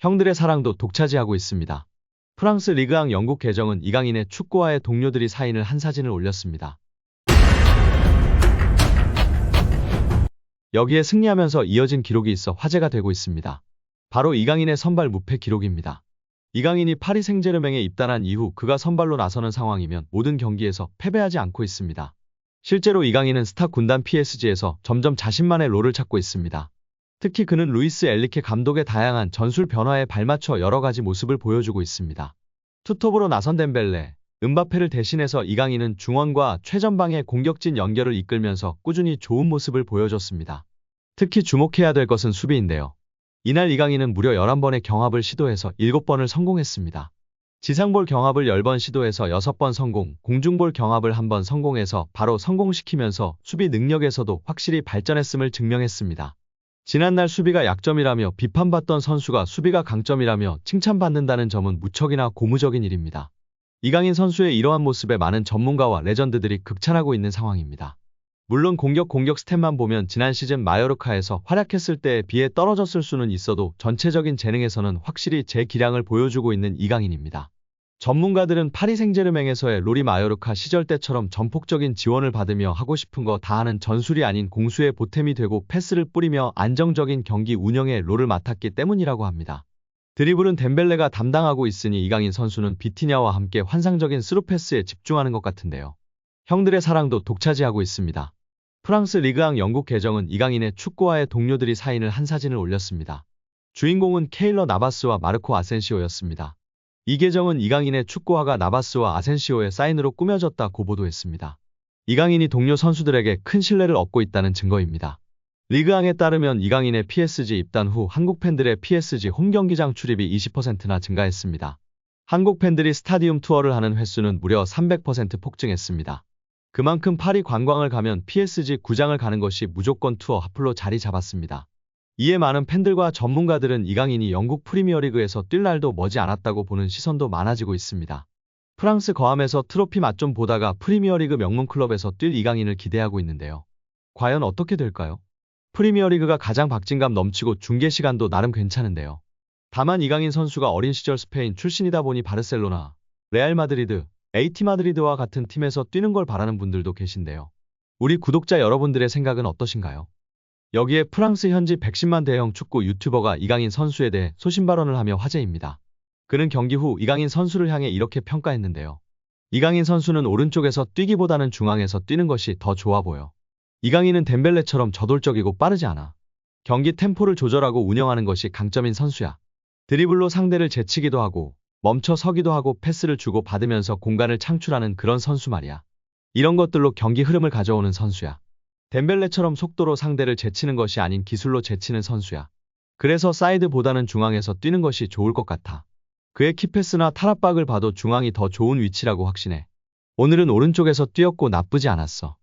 형들의 사랑도 독차지하고 있습니다. 프랑스 리그앙 영국 계정은 이강인의 축구와의 동료들이 사인을 한 사진을 올렸습니다. 여기에 승리하면서 이어진 기록이 있어 화제가 되고 있습니다. 바로 이강인의 선발 무패 기록입니다. 이강인이 파리 생제르맹에 입단한 이후 그가 선발로 나서는 상황이면 모든 경기에서 패배하지 않고 있습니다. 실제로 이강인은 스타 군단 PSG에서 점점 자신만의 롤을 찾고 있습니다. 특히 그는 루이스 엔리케 감독의 다양한 전술 변화에 발맞춰 여러 가지 모습을 보여주고 있습니다. 투톱으로 나선 덴벨레, 음바페를 대신해서 이강인은 중원과 최전방의 공격진 연결을 이끌면서 꾸준히 좋은 모습을 보여줬습니다. 특히 주목해야 될 것은 수비인데요. 이날 이강인은 무려 11번의 경합을 시도해서 7번을 성공했습니다. 지상볼 경합을 10번 시도해서 6번 성공, 공중볼 경합을 1번 성공해서 바로 성공시키면서 수비 능력에서도 확실히 발전했음을 증명했습니다. 지난날 수비가 약점이라며 비판받던 선수가 수비가 강점이라며 칭찬받는다는 점은 무척이나 고무적인 일입니다. 이강인 선수의 이러한 모습에 많은 전문가와 레전드들이 극찬하고 있는 상황입니다. 물론 공격 스탯만 보면 지난 시즌 마요르카에서 활약했을 때에 비해 떨어졌을 수는 있어도 전체적인 재능에서는 확실히 제 기량을 보여주고 있는 이강인입니다. 전문가들은 파리 생제르맹에서의 로리 마요르카 시절 때처럼 전폭적인 지원을 받으며 하고 싶은 거 다 하는 전술이 아닌 공수의 보탬이 되고 패스를 뿌리며 안정적인 경기 운영에 롤을 맡았기 때문이라고 합니다. 드리블은 덴벨레가 담당하고 있으니 이강인 선수는 비티냐와 함께 환상적인 스루패스에 집중하는 것 같은데요. 형들의 사랑도 독차지하고 있습니다. 프랑스 리그앙 영국 계정은 이강인의 축구와의 동료들이 사인을 한 사진을 올렸습니다. 주인공은 케일러 나바스와 마르코 아센시오였습니다. 이 계정은 이강인의 축구화가 나바스와 아센시오의 사인으로 꾸며졌다고 보도했습니다. 이강인이 동료 선수들에게 큰 신뢰를 얻고 있다는 증거입니다. 리그앙에 따르면 이강인의 PSG 입단 후 한국 팬들의 PSG 홈경기장 출입이 20%나 증가했습니다. 한국 팬들이 스타디움 투어를 하는 횟수는 무려 300% 폭증했습니다. 그만큼 파리 관광을 가면 PSG 구장을 가는 것이 무조건 투어 핫플로 자리 잡았습니다. 이에 많은 팬들과 전문가들은 이강인이 영국 프리미어리그에서 뛸 날도 머지 않았다고 보는 시선도 많아지고 있습니다. 프랑스 거함에서 트로피 맛 좀 보다가 프리미어리그 명문 클럽에서 뛸 이강인을 기대하고 있는데요. 과연 어떻게 될까요? 프리미어리그가 가장 박진감 넘치고 중계 시간도 나름 괜찮은데요. 다만 이강인 선수가 어린 시절 스페인 출신이다 보니 바르셀로나, 레알 마드리드, AT 마드리드와 같은 팀에서 뛰는 걸 바라는 분들도 계신데요. 우리 구독자 여러분들의 생각은 어떠신가요? 여기에 프랑스 현지 110만 대형 축구 유튜버가 이강인 선수에 대해 소신 발언을 하며 화제입니다. 그는 경기 후 이강인 선수를 향해 이렇게 평가했는데요. 이강인 선수는 오른쪽에서 뛰기보다는 중앙에서 뛰는 것이 더 좋아 보여. 이강인은 덴벨레처럼 저돌적이고 빠르지 않아. 경기 템포를 조절하고 운영하는 것이 강점인 선수야. 드리블로 상대를 제치기도 하고 멈춰 서기도 하고 패스를 주고 받으면서 공간을 창출하는 그런 선수 말이야. 이런 것들로 경기 흐름을 가져오는 선수야. 덴벨레처럼 속도로 상대를 제치는 것이 아닌 기술로 제치는 선수야. 그래서 사이드보다는 중앙에서 뛰는 것이 좋을 것 같아. 그의 키패스나 탈압박을 봐도 중앙이 더 좋은 위치라고 확신해. 오늘은 오른쪽에서 뛰었고 나쁘지 않았어.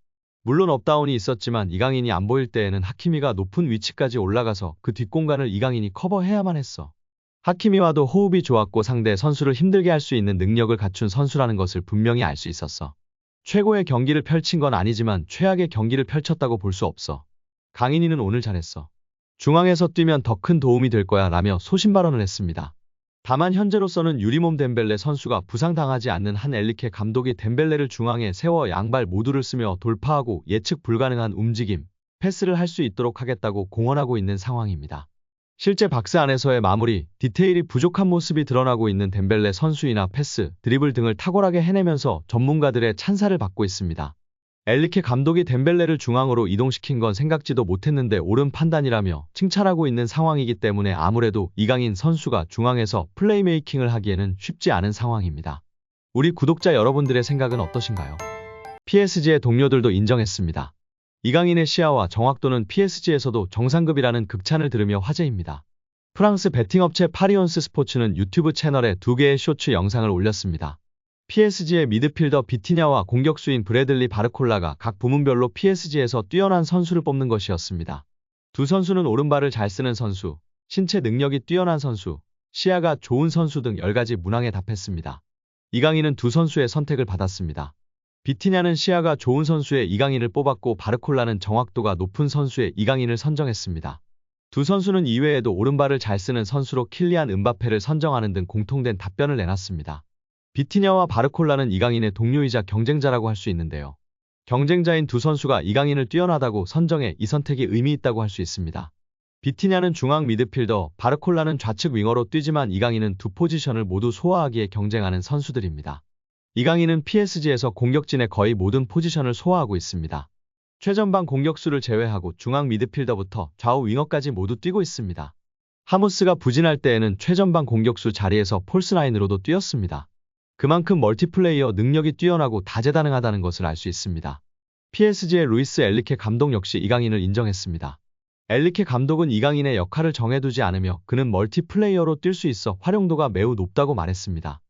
물론 업다운이 있었지만 이강인이 안 보일 때에는 하키미가 높은 위치까지 올라가서 그 뒷공간을 이강인이 커버해야만 했어. 하키미와도 호흡이 좋았고 상대 선수를 힘들게 할 수 있는 능력을 갖춘 선수라는 것을 분명히 알 수 있었어. 최고의 경기를 펼친 건 아니지만 최악의 경기를 펼쳤다고 볼 수 없어. 강인이는 오늘 잘했어. 중앙에서 뛰면 더 큰 도움이 될 거야 라며 소신 발언을 했습니다. 다만 현재로서는 유리몸 덴벨레 선수가 부상당하지 않는 한 엔리케 감독이 덴벨레를 중앙에 세워 양발 모두를 쓰며 돌파하고 예측 불가능한 움직임, 패스를 할 수 있도록 하겠다고 공언하고 있는 상황입니다. 실제 박스 안에서의 마무리, 디테일이 부족한 모습이 드러나고 있는 덴벨레 선수이나 패스, 드리블 등을 탁월하게 해내면서 전문가들의 찬사를 받고 있습니다. 엔리케 감독이 덴벨레를 중앙으로 이동시킨 건 생각지도 못했는데 옳은 판단이라며 칭찬하고 있는 상황이기 때문에 아무래도 이강인 선수가 중앙에서 플레이메이킹을 하기에는 쉽지 않은 상황입니다. 우리 구독자 여러분들의 생각은 어떠신가요? PSG의 동료들도 인정했습니다. 이강인의 시야와 정확도는 PSG에서도 정상급이라는 극찬을 들으며 화제입니다. 프랑스 베팅업체 파리온스 스포츠는 유튜브 채널에 2개의 쇼츠 영상을 올렸습니다. PSG의 미드필더 비티냐와 공격수인 브래들리 바르콜라가 각 부문별로 PSG에서 뛰어난 선수를 뽑는 것이었습니다. 두 선수는 오른발을 잘 쓰는 선수, 신체 능력이 뛰어난 선수, 시야가 좋은 선수 등 10가지 문항에 답했습니다. 이강인은 두 선수의 선택을 받았습니다. 비티냐는 시야가 좋은 선수의 이강인을 뽑았고 바르콜라는 정확도가 높은 선수의 이강인을 선정했습니다. 두 선수는 이외에도 오른발을 잘 쓰는 선수로 킬리안 은바페를 선정하는 등 공통된 답변을 내놨습니다. 비티냐와 바르콜라는 이강인의 동료이자 경쟁자라고 할 수 있는데요. 경쟁자인 두 선수가 이강인을 뛰어나다고 선정해 이 선택이 의미 있다고 할 수 있습니다. 비티냐는 중앙 미드필더, 바르콜라는 좌측 윙어로 뛰지만 이강인은 두 포지션을 모두 소화하기에 경쟁하는 선수들입니다. 이강인은 PSG에서 공격진의 거의 모든 포지션을 소화하고 있습니다. 최전방 공격수를 제외하고 중앙 미드필더부터 좌우 윙어까지 모두 뛰고 있습니다. 하무스가 부진할 때에는 최전방 공격수 자리에서 폴스나인으로도 뛰었습니다. 그만큼 멀티플레이어 능력이 뛰어나고 다재다능하다는 것을 알 수 있습니다. PSG의 루이스 엘리케 감독 역시 이강인을 인정했습니다. 엘리케 감독은 이강인의 역할을 정해두지 않으며 그는 멀티플레이어로 뛸 수 있어 활용도가 매우 높다고 말했습니다.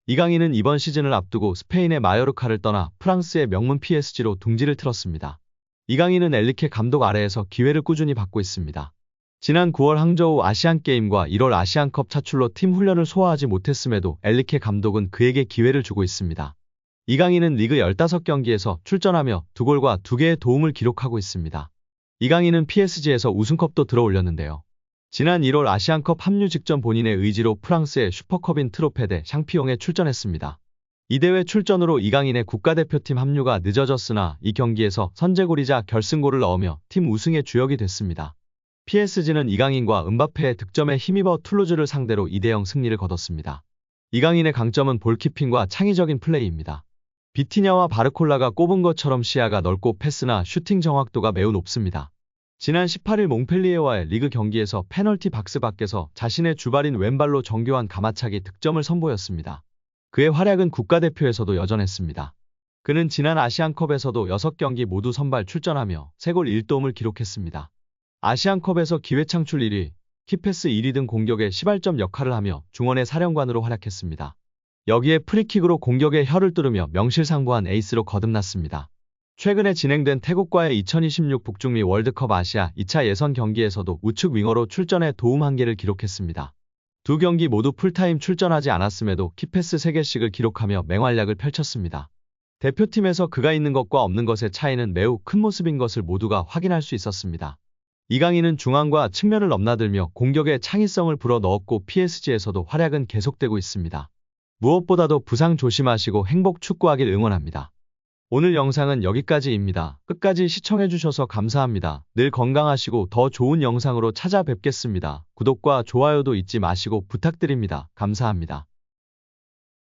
이강인은 이번 시즌을 앞두고 스페인의 마요르카를 떠나 프랑스의 명문 PSG로 둥지를 틀었습니다. 이강인은 엘리케 감독 아래에서 기회를 꾸준히 받고 있습니다. 지난 9월 항저우 아시안게임과 1월 아시안컵 차출로 팀 훈련을 소화하지 못했음에도 엘리케 감독은 그에게 기회를 주고 있습니다. 이강인은 리그 15경기에서 출전하며 2골과 2개의 도움을 기록하고 있습니다. 이강인은 PSG에서 우승컵도 들어올렸는데요. 지난 1월 아시안컵 합류 직전 본인의 의지로 프랑스의 슈퍼컵인 트로페 대 샹피용에 출전했습니다. 이 대회 출전으로 이강인의 국가대표팀 합류가 늦어졌으나 이 경기에서 선제골이자 결승골을 넣으며 팀 우승의 주역이 됐습니다. PSG는 이강인과 은바페의 득점에 힘입어 툴루즈를 상대로 2대0 승리를 거뒀습니다. 이강인의 강점은 볼키핑과 창의적인 플레이입니다. 비티냐와 바르콜라가 꼽은 것처럼 시야가 넓고 패스나 슈팅 정확도가 매우 높습니다. 지난 18일 몽펠리에와의 리그 경기에서 페널티 박스 밖에서 자신의 주발인 왼발로 정교한 가마차기 득점을 선보였습니다. 그의 활약은 국가대표에서도 여전했습니다. 그는 지난 아시안컵에서도 6경기 모두 선발 출전하며 3골 1도움을 기록했습니다. 아시안컵에서 기회창출 1위, 키패스 1위 등 공격의 시발점 역할을 하며 중원의 사령관으로 활약했습니다. 여기에 프리킥으로 공격의 혀를 뚫으며 명실상부한 에이스로 거듭났습니다. 최근에 진행된 태국과의 2026 북중미 월드컵 아시아 2차 예선 경기에서도 우측 윙어로 출전해 도움 1개를 기록했습니다. 두 경기 모두 풀타임 출전하지 않았음에도 키패스 3개씩을 기록하며 맹활약을 펼쳤습니다. 대표팀에서 그가 있는 것과 없는 것의 차이는 매우 큰 모습인 것을 모두가 확인할 수 있었습니다. 이강인은 중앙과 측면을 넘나들며 공격의 창의성을 불어넣었고 PSG에서도 활약은 계속되고 있습니다. 무엇보다도 부상 조심하시고 행복 축구하길 응원합니다. 오늘 영상은 여기까지입니다. 끝까지 시청해주셔서 감사합니다. 늘 건강하시고 더 좋은 영상으로 찾아뵙겠습니다. 구독과 좋아요도 잊지 마시고 부탁드립니다. 감사합니다.